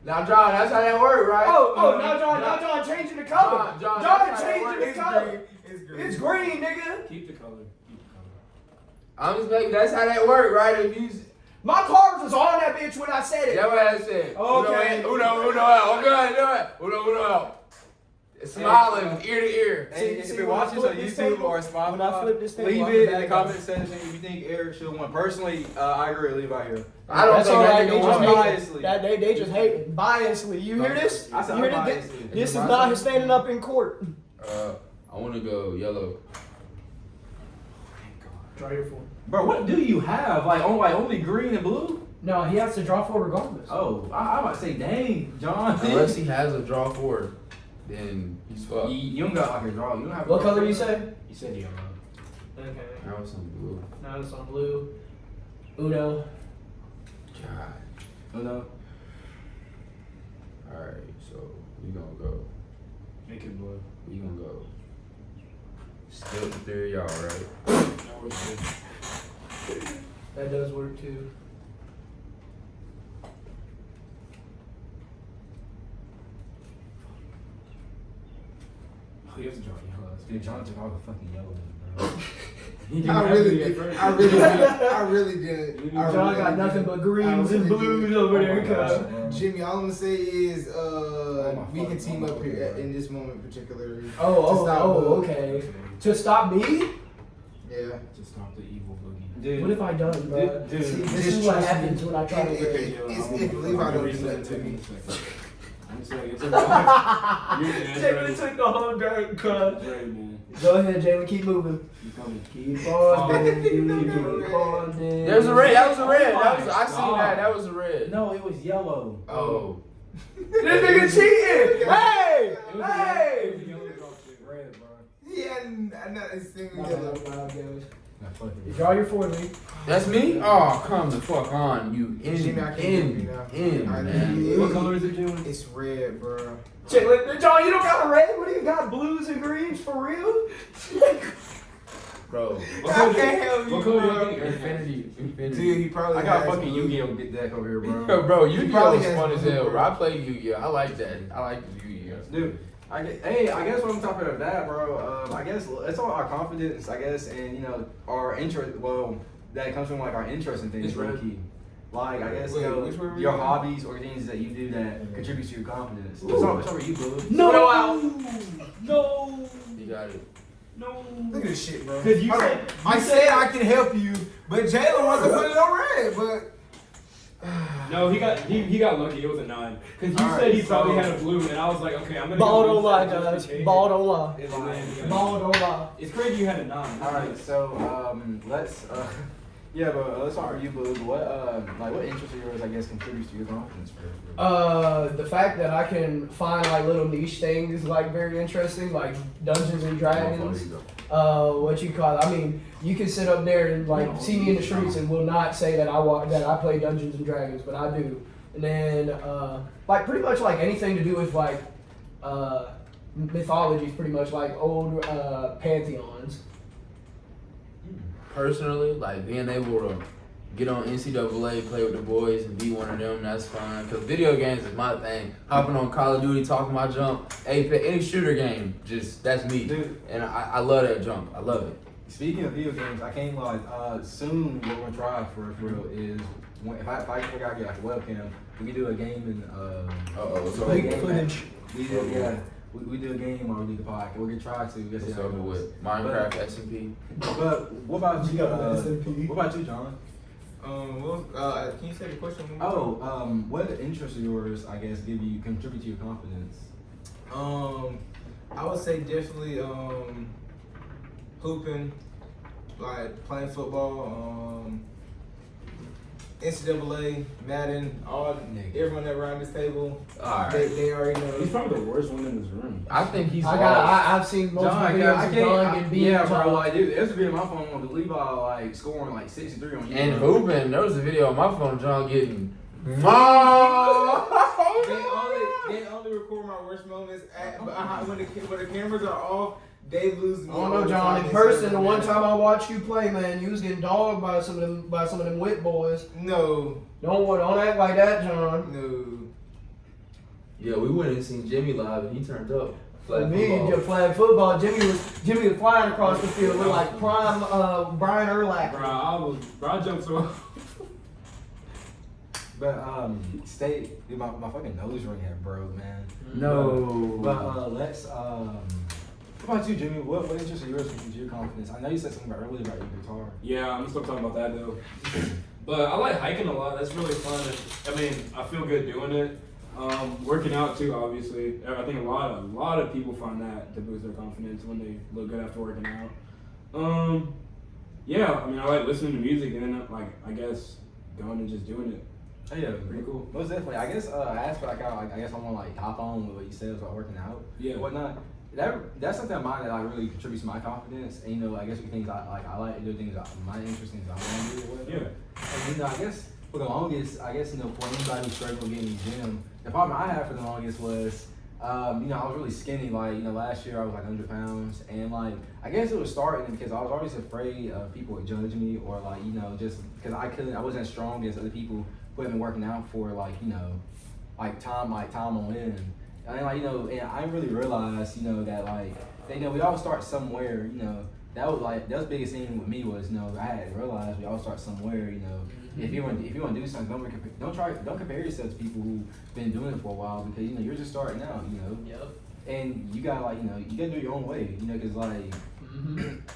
Now, John, that's how that worked, right? Oh, now John changing the color. John, John that's how that changing the works. color. It's green. It's green, nigga. Keep the color. Keep the color. I'm just making. That's how that worked, right? If you. My cards was on that bitch when I said it. That's what I said. Okay. Uno out. Okay, do it. Uno out. Smiling ear to ear. Hey, See, if when you're I watching flip on this YouTube table- or Spotify, when I flip this table, leave I'm it in the back comment up. section if you think Eric should have won. Personally, I agree with Levi here. I don't That's think all that right. nigga They won. just biasly. hate. That they just hate biasly. You hear this? I said You hear I'm this? biasly. This is not his standing up in court. I want to go yellow. Draw your 4. Bro, what do you have? Like only green and blue? No, he has to draw 4 regardless. Oh, I'm about to say, dang, John. Unless he has a draw forward, then he's fucked. You don't got like a draw. You don't have. What color you say? You said yellow. Okay. Now it's on blue. Now it's on blue. Uno. God. Oh no. Alright, so we gonna go. Make it blood. We gonna go. Still the theory, y'all, right? That works good. That does work too. Oh, you have to draw yellow. Dude, John took all the fucking yellow, bro. I really did. John got nothing but greens and blues over there, cuz. Jimmie, all I'm gonna say is my we can fucking team up God, here bro. in this moment particularly. Okay. To stop me? Yeah. To stop the evil boogie. Dude, What have I done, bro? Dude, See, just this is what trust happens me. when I try to If Levi don't do that to me. It's a lot. Jaylyn took the whole dirt, cuz. Right, man. Go ahead, Jaylyn, keep moving. You coming? Keep on, dude. Keep on, dude. There's a red. That was a red. Oh That was, my I seen God. that. That was a red. no, it was yellow. Oh. This nigga cheating! Hey! It was Hey! a yellow drop shit. Red, bro. He had not a single My yellow. bad, my bad, guys. Nah, fuck it. You draw your 4-leaf. That's me? Oh, come the fuck on, you Jimmie, I can't help you now. I man. need- What color is it, Jaylyn? It's red, bro. Jaylyn, John, you don't got a red? What do you got? Blues and greens for real? Bro. What I color can't help you, What color do you bro. think? Infinity. Dude, he probably I got a has fucking blue. Yu-Gi-Oh deck over here, bro. Yo, bro, Yu-Gi-Oh probably is has fun as blue, hell, bro. bro. I play Yu-Gi-Oh. I like that. I like the Yu-Gi-Oh. Dude, I guess when I'm talking about that, bro, I guess it's all our confidence, I guess, and you know, our interest. Well, that comes from like our interest in things, It's red. key. Like I guess Wait, you know, which one were your you? hobbies or things that you do that contributes to your confidence. It's all for you, bro. No! No. You got it. No. Look at this shit, bro. Cause you Hold on. said- I said I can help you, but Jaylyn wants to put it on red, but. No, he got lucky. It was a 9. Cause you All said right, he probably so- had a blue, and I was like, okay, I'm gonna. Ball go don't blue lie, just in guys. case. Ball don't lie. And then- Ball don't lie. It's crazy you had a 9. All right, so let's yeah, but let's start with you, Blue. What interest of yours, I guess, contributes to your confidence? The fact that I can find like little niche things like very interesting, like Dungeons and Dragons. What you call it? I mean, you can sit up there and like see me in the streets and will not say that I play Dungeons and Dragons, but I do. And then like pretty much like anything to do with like mythology, pretty much like old pantheons. Personally, like being able to get on NCAA, play with the boys, and be one of them, that's fine. Cause video games is my thing. Hopping on Call of Duty, talking my jump, any shooter game, just that's me. Dude. And I love that jump. I love it. Speaking of video games, I can't lie. Soon, what we're gonna try for real is if I figure out get like a webcam, we can do a game and What's do a over game footage. We do, yeah. We do a game or we do the podcast. We're gonna try to. Guess It's over with. Minecraft SMP. But what about you? What about you, John? Can you say the question one more time? What interests of yours, I guess, contribute to your confidence? I would say definitely hooping, like playing football, NCAA, Madden, everyone that around this table, they already know. He's probably the worst one in this room. I think he's I've seen multiple videos of John get beat. Yeah, bro. Like, dude, there's a video on my phone of Levi like scoring like 63 on you. And hooping, there was a video on my phone of John getting. They only record my worst moments when the cameras are off. They lose me. I don't know, John. In person, the one time I watched you play, man, you was getting dogged by some of them whip boys. No. Don't act like that, John. No. Yeah, we went and seen Jimmie live, and he turned up. For me, just playing football, Jimmie was flying across the field, looked like prime Brian Urlacher. I jumped so. But dude, my fucking nose ring had broke, man. No. But let's what about you, Jimmie? What interests of yours contribute to your confidence? I know you said something earlier about your guitar. Yeah, I'm still talking about that though. But I like hiking a lot. That's really fun. I mean, I feel good doing it. Working out too, obviously. I think a lot of people find that to boost their confidence when they look good after working out. Yeah, I mean, I like listening to music and then like I guess going and just doing it. Oh, yeah, Pretty cool. Most definitely. I guess aspect I guess I want to like hop on with what you said about working out. Yeah. And whatnot. That's something of mine that like really contributes to my confidence. And you know, I guess things I like to do things my interest things I want to do or whatever. Yeah. And you know, I guess for the longest, I guess you know, for anybody who's struggling getting in the gym, the problem I had for the longest was, you know, I was really skinny. Like, you know, last year I was like 100 pounds, and like I guess it was starting because I was always afraid of people would judge me, or like, you know, just because I wasn't as strong as other people who have been working out for like, you know, time on end. And like, you know, and I really realized, you know, that like, you know, we all start somewhere, you know. That was the biggest thing with me was, you know, I had realized we all start somewhere, you know. If you want to do something, don't compare yourself to people who've been doing it for a while, because, you know, you're just starting out, you know. Yep. And you gotta, like, you know, you gotta do it your own way, you know, because like,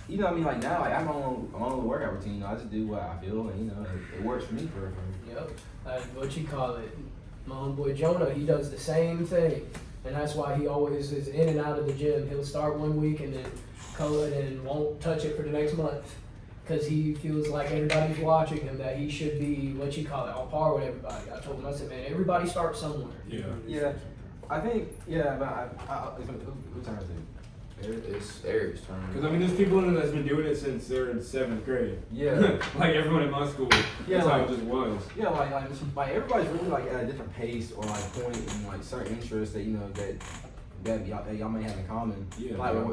you know what I mean, like now, like I'm on my own workout routine, you know, I just do what I feel, and, you know, it works for me for. Yep. What you call it? My homeboy Jonah, he does the same thing, and that's why he always is in and out of the gym. He'll start one week and then cut and won't touch it for the next month, because he feels like everybody's watching him, that he should be, what you call it, on par with everybody. I told him, I said, man, everybody starts somewhere. Yeah, I think, yeah, but who's turn is it? It's Eric's turn. Because I mean, there's people in it that's been doing it since they're in 7th grade. Yeah. Like everyone in my school. Yeah, That's how like- it just was. Yeah, like everybody's really like at a different pace or like point in like certain interests that, you know, that y'all may have in common. Yeah. Like it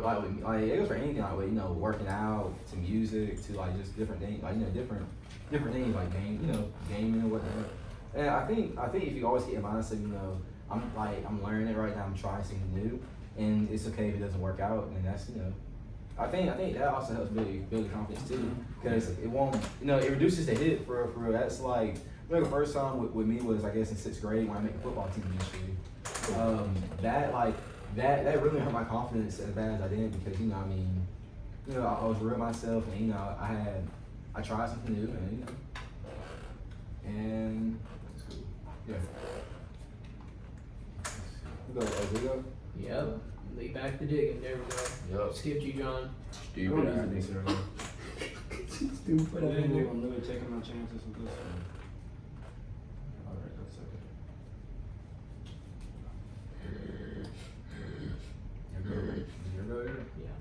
goes for anything, like, you know, working out to music to like just different things, like, you know, different things like gaming and whatnot. And I think if you always get in mindset, you know, I'm learning it right now, I'm trying something new, and it's okay if it doesn't work out, and that's, you know, I think that also helps build confidence too, because it won't, you know, it reduces the hit for real. That's like, you know, the first time with me was, I guess, in 6th grade when I made the football team initially. That really hurt my confidence as bad as I did, because, you know, I mean, you know, I was real myself, and, you know, I tried something new, and, you know, and yeah. We go. Yep. Lead back the digging. There we go. Yep. Skipped you, John. Stupid ass. Stupid. I'm really taking my chances with this one. Alright, that's okay. You're good. Yeah.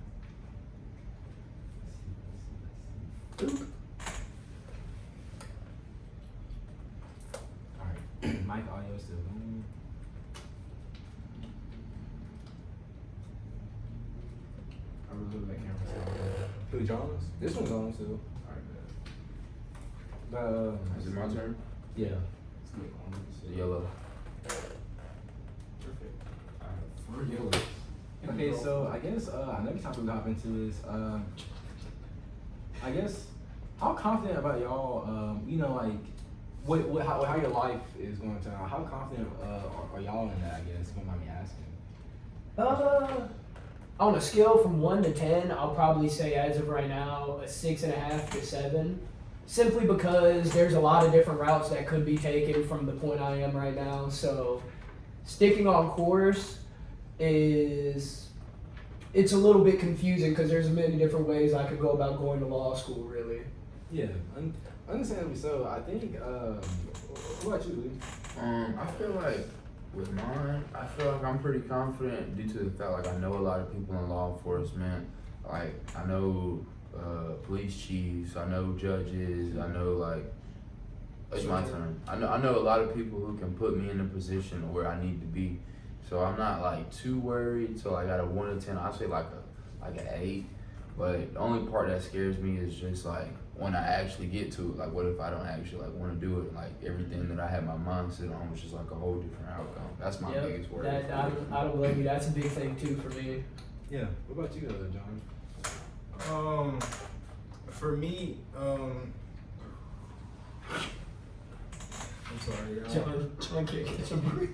Alright. Mic audio still going. I really love that camera still. Who, John's? This one's on too. Alright, Is it my turn? Yeah. let's click on this. Yellow. Perfect. I have 4 yellows. Okay, so I guess another topic to hop into is I guess how confident about y'all you know, like how your life is going to turn out. How confident are y'all in that, I guess, if you don't mind me asking? On a scale from 1 to 10, I'll probably say as of right now a 6.5 to 7. Simply because there's a lot of different routes that could be taken from the point I am right now. So sticking on course it's a little bit confusing, because there's many different ways I could go about going to law school, really. Yeah, understandably so. I think what about you, Lee? I feel like with mine, I feel like I'm pretty confident due to the fact, like, I know a lot of people in law enforcement. Like, I know police chiefs, I know judges, I know, like, it's my turn. I know a lot of people who can put me in a position where I need to be. So I'm not like too worried. So I got a 1 to 10. I'll say like an 8. But the only part that scares me is just like when I actually get to it. Like, what if I don't actually like want to do it? Like, everything that I had my mindset on was just like a whole different outcome. That's my biggest worry. I don't blame you. That's a big thing too for me. Yeah. What about you, John? For me, I'm sorry, y'all. John can't catch a break.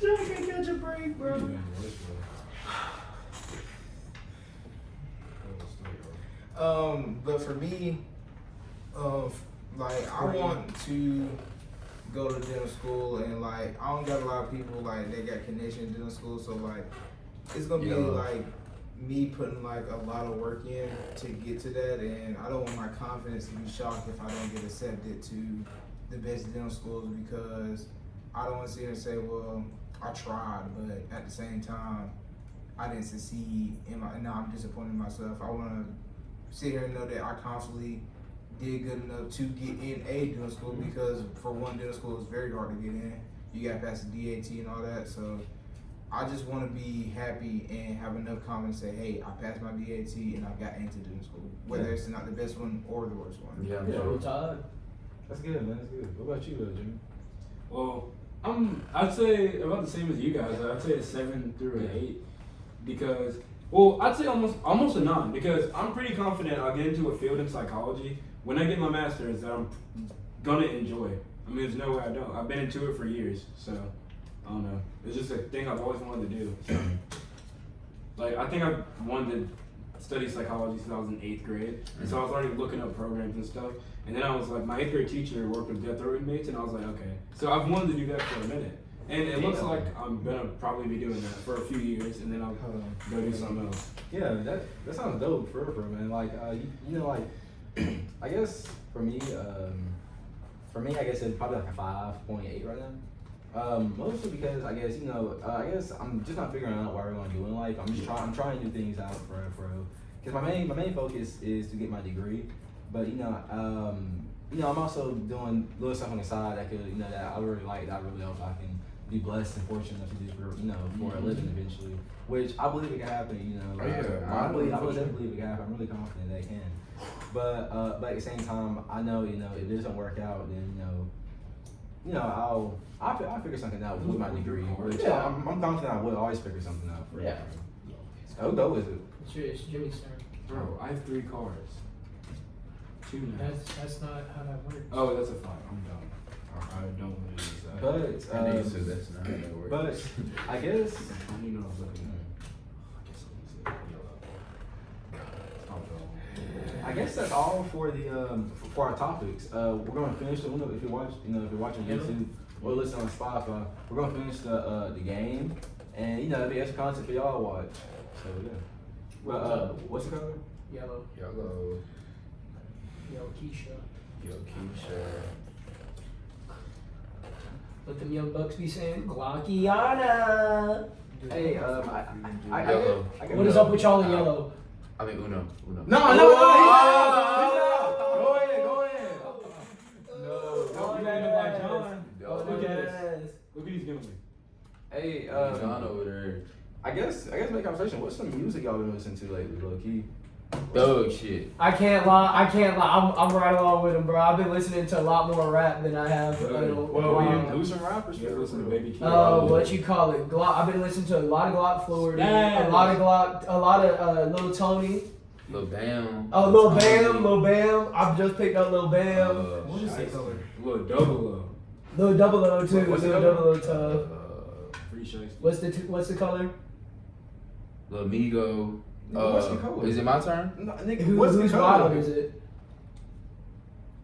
John can't catch a break, bro. But for me, like, I want to go to dental school, and like, I don't got a lot of people like they got connection in dental school, so like, it's gonna be like me putting like a lot of work in to get to that, and I don't want my confidence to be shocked if I don't get accepted to the best dental schools, because I don't want to sit here and say, well, I tried, but at the same time, I didn't succeed, and now I'm disappointed in myself. I want to sit here and know that I constantly did good enough to get in a dental school, because for one, dental school is very hard to get in, you got to pass the DAT and all that. So I just want to be happy and have enough confidence to say, hey, I passed my DAT and I got into the school, whether it's not the best one or the worst one. Yeah. Roll Tide. That's good, man. That's good. What about you, Jimmy? Well, I'd say about the same as you guys. I'd say a 7 through an 8 because, well, I'd say almost a 9 because I'm pretty confident I'll get into a field in psychology when I get my master's that I'm gonna enjoy. I mean, there's no way I don't. I've been into it for years, so I don't know. It's just a thing I've always wanted to do. So, like, I think I've wanted to study psychology since I was in 8th grade, and so I was already looking up programs and stuff. And then I was like, my 8th grade teacher worked with death row inmates, and I was like, okay. So I've wanted to do that for a minute. And it looks like I'm gonna probably be doing that for a few years, and then I'll go do something else. Yeah, that sounds dope for real, man. Like, you know, like, I guess for me, I guess it's probably like a 5.8 right now. Mostly because I guess, you know, I guess I'm just not figuring out what I want to do in life. I'm trying new things out for real. Because my main focus is to get my degree. But you know, I'm also doing little stuff on the side that could, you know, that I really like. That I really hope I can be blessed and fortunate enough to do for, you know, for a living eventually. Which I believe it can happen. You know, I definitely believe it can happen. I'm really confident that it can. But at the same time, I know, you know, if it doesn't work out, then I'll figure something out with my degree. Which I'm confident I will always figure something out. For How dope is it? It's Jimmy's turn. Bro, I have 3 cars. 2 now. That's not how that works. Oh, that's a 5. I'm done. I don't want to use that. But I know you said that's not how that works. but I guess I don't know what I was looking at. I guess that's all for the for our topics. We're gonna finish the if you're watching YouTube or listening on Spotify, we're gonna finish the game, and you know it'll be extra content for y'all to watch. So yeah. Well, what's the color? Yellow. Yellow. Yo, Keisha. Yo, Keisha. What them young bucks be saying? Glockiana. Hey, Yellow. What is up with y'all in yellow? I mean, Uno. No. Go ahead. Look at this. Look at these giving me. Hey, John over there. I guess make conversation. What's some music y'all been listening to lately, low key? Thug shit. I can't lie. I'm right along with him, bro. I've been listening to a lot more rap than I have. Who's some rappers? You listen to Baby Keem. What you call it? Glock. I've been listening to a lot of Glock Florida, a lot of Glock, a lot of Lil Tony. Lil Bam. Oh, Lil Bam. I've just picked up Lil Bam. What is that color? Lil Double O. Lil Double O too. What's the Lil color? Double O tough. Pretty shiesty. What's the color? Lil Migo. What's the color? Is it my turn? No, nigga, Whose wild is it?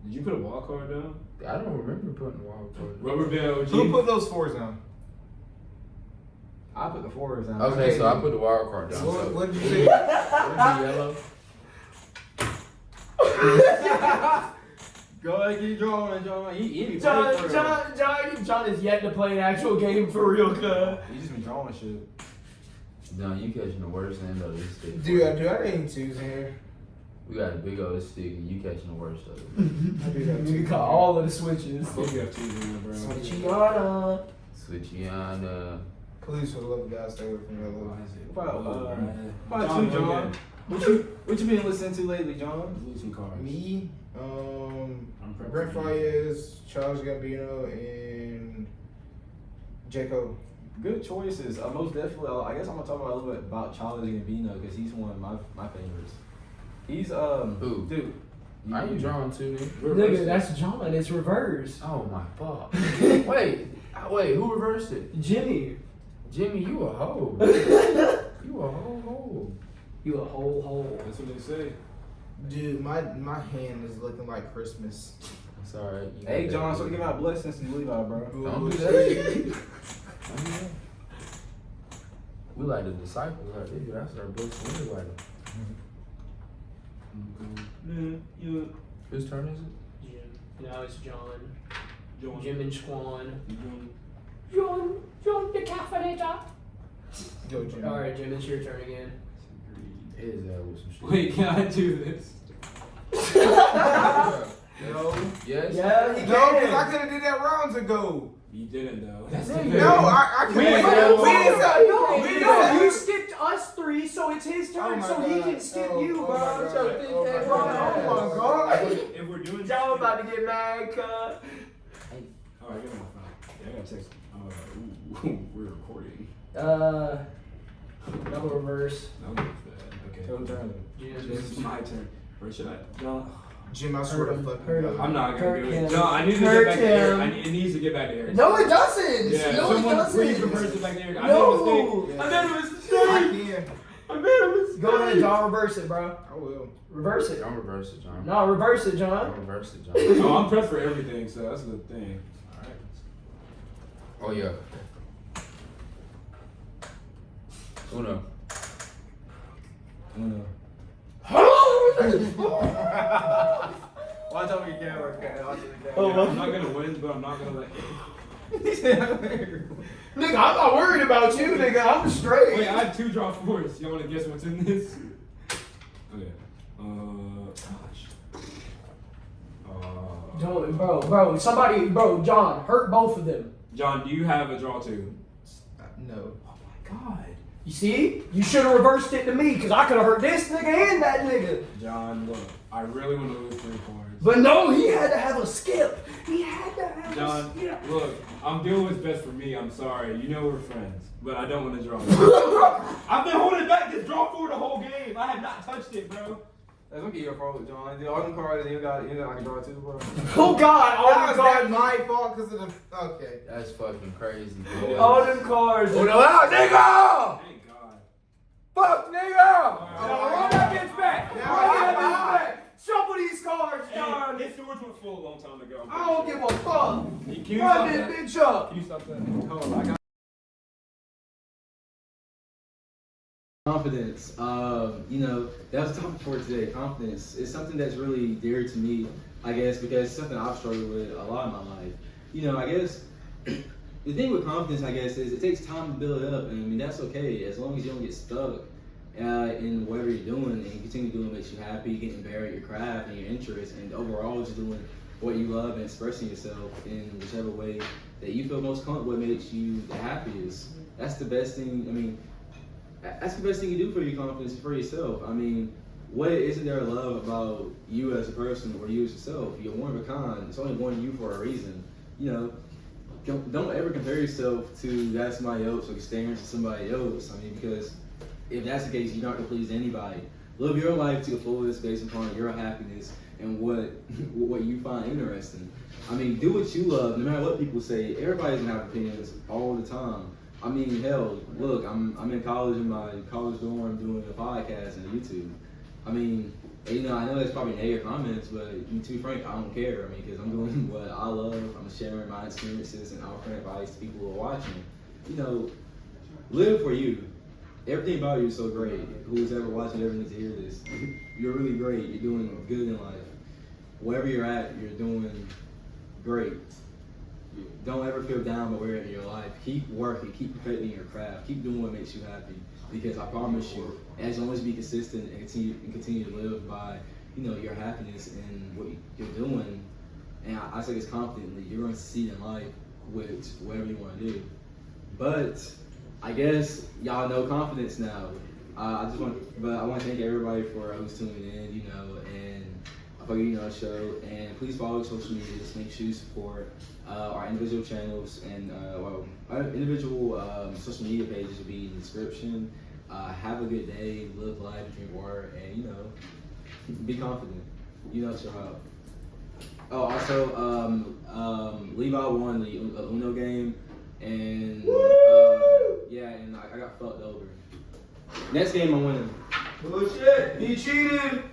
Did you put a wild card down? I don't remember putting the wild card. Rubber Band OG. Who put those 4s down? I put the 4s down. Okay, so I put the wild card down. What did you say? Yellow. Go ahead, keep drawing. He be playing for real. John is yet to play an actual game for real, cuz. He just been drawing shit. John, you catching the worst end of this stick. Dude, I didn't choose here. We got a big old stick and you catching the worst of it. I do got You 2. got all of the switches. Hope you have 2 in there, bro. Switchiana. Switchiana. Please, for the love of God, stay away from yellow. Why is it? What about you, John? What you been listening to lately, John? Lose some cards. Me, I'm Brent Fayez, Charles Gambino, and Jacob. Good choices. Most definitely. I guess I'm gonna talk about a little bit about Charles Gambino because he's one of my favorites. He's Who? dude. Are you drawn too, nigga? Nigga, that's John. It's reverse. Oh my fuck. Wait, who reversed it? Jimmy. Jimmie, you a hoe. You a hoe. You a whole hole. That's what they say. Dude, my hand is looking like Christmas. It's alright. Hey, John, so give out blessings to Levi, bro. Don't do that. We like the disciples right there. That's our books. We like them. Yeah. Whose turn is it? Jim. Now it's John. John. Jim and Squan. John. John the caffeinator. Yo, Jim. Alright, Jim, it's your turn again. Is that with some shit? Wait, can I do this? No. Yes? Yeah, No, because I could have did that rounds ago. You didn't though. That's the No, thing. I We can't. ain't No, you skipped us three, so it's his Oh turn, my so he God. can skip Oh, you, oh bro. my God. So think Oh that, my bro. God. Oh my God. If we're doing Y'all about to get mad, cuz. Alright, give me my phone. Yeah, I gotta text. We're recording. No reverse. No, that's bad. Okay. Turn, turn. This is my turn. Where should I? John. Jim, I swear to Hurt him, fucking hurt him. God. I'm not gonna Hurt do him. it. John, I need to Hurt get back to Eric. him. It needs to get back to Eric. No, it doesn't. Yeah, No, it someone please doesn't. reverse it back to Eric. I No. made a mistake. Yeah. I made a I mistake. can. I made a mistake. Go ahead, John. Reverse it, bro. I will. Reverse it. Don't reverse it, John. No, reverse it, John. Don't reverse it, John. Oh, I'm pressed for everything, so that's the thing. Alright. Oh yeah. Uno. I don't know. Watch over your camera. Watch over your camera. I'm not gonna win, but I'm not gonna let. Nigga, I'm not worried about you, nigga. I'm straight. Wait, I have 2 draw 4s. Y'all wanna guess what's in this? Okay. Gosh. John, bro, somebody, John, hurt both of them. John, do you have a draw 2? No. Oh my God. You see? You should have reversed it to me, because I could have hurt this nigga and that nigga. John, look, I really want to lose 3 cards. But no, he had to have a skip. He had to have John, a skip. look, I'm doing what's best for me. I'm sorry. You know we're friends, but I don't want to draw. I've been holding back this draw 4 the whole game. I have not touched it, bro. That's gonna get your fault, John. The all them cards, you got like a draw too, bro. Oh God, all That them was cards. my fault because of the. Okay. That's fucking crazy, bro. All them cards. Oh no, out, nigga! Thank God. Fuck, nigga! Run that bitch back. Yeah, Run that yeah. bitch back. Shuffle these cards, John. Hey, this storage was full a long time ago. I don't give a fuck. Can you Run stop this that? bitch up. Can you stop that? Hold on, I got confidence. You know, that was the topic for today. Confidence is something that's really dear to me, I guess, because it's something I've struggled with a lot in my life. You know, I guess the thing with confidence, I guess, is it takes time to build it up, and I mean that's okay as long as you don't get stuck in whatever you're doing and you continue doing what makes you happy, getting better at your craft and your interests, and overall just doing what you love and expressing yourself in whichever way that you feel most comfortable, what makes you the happiest. That's the best thing. I mean, that's the best thing you do for your confidence, for yourself. I mean, what isn't there to love about you as a person or you as yourself? You're one of a kind. It's only one you for a reason. You know, don't ever compare yourself to that somebody else or experience to somebody else. I mean, because if that's the case, you're not gonna please anybody. Live your life to the fullest based upon your happiness and what you find interesting. I mean, do what you love, no matter what people say. Everybody's gonna have opinions all the time. I mean, hell, look, I'm in college in my college dorm doing a podcast and YouTube. I mean, you know, I know that's probably negative comments, but to be frank, I don't care. I mean, because I'm doing what I love. I'm sharing my experiences and offering advice to people who are watching. You know, live for you. Everything about you is so great. Who's ever watching ever needs to hear this. You're really great. You're doing good in life. Wherever you're at, you're doing great. Don't ever feel down by where you're at in your life. Keep working, keep perfecting your craft, keep doing what makes you happy. Because I promise you, as long as you be consistent and continue to live by, you know, your happiness and what you're doing, and I say this confidently, you're going to succeed in life with whatever you want to do. But I guess y'all know confidence now. I want to thank everybody for who's tuning in, you know, and for YouKnoShow, and please follow social media. Just make sure you support our individual channels and our individual social media pages will be in the description. Have a good day, live life, drink water, and you know, be confident. YouKnoShow. Oh, also, Levi won the Uno game, and yeah, and I got fucked over. Next game I'm winning. Bullshit. He cheated.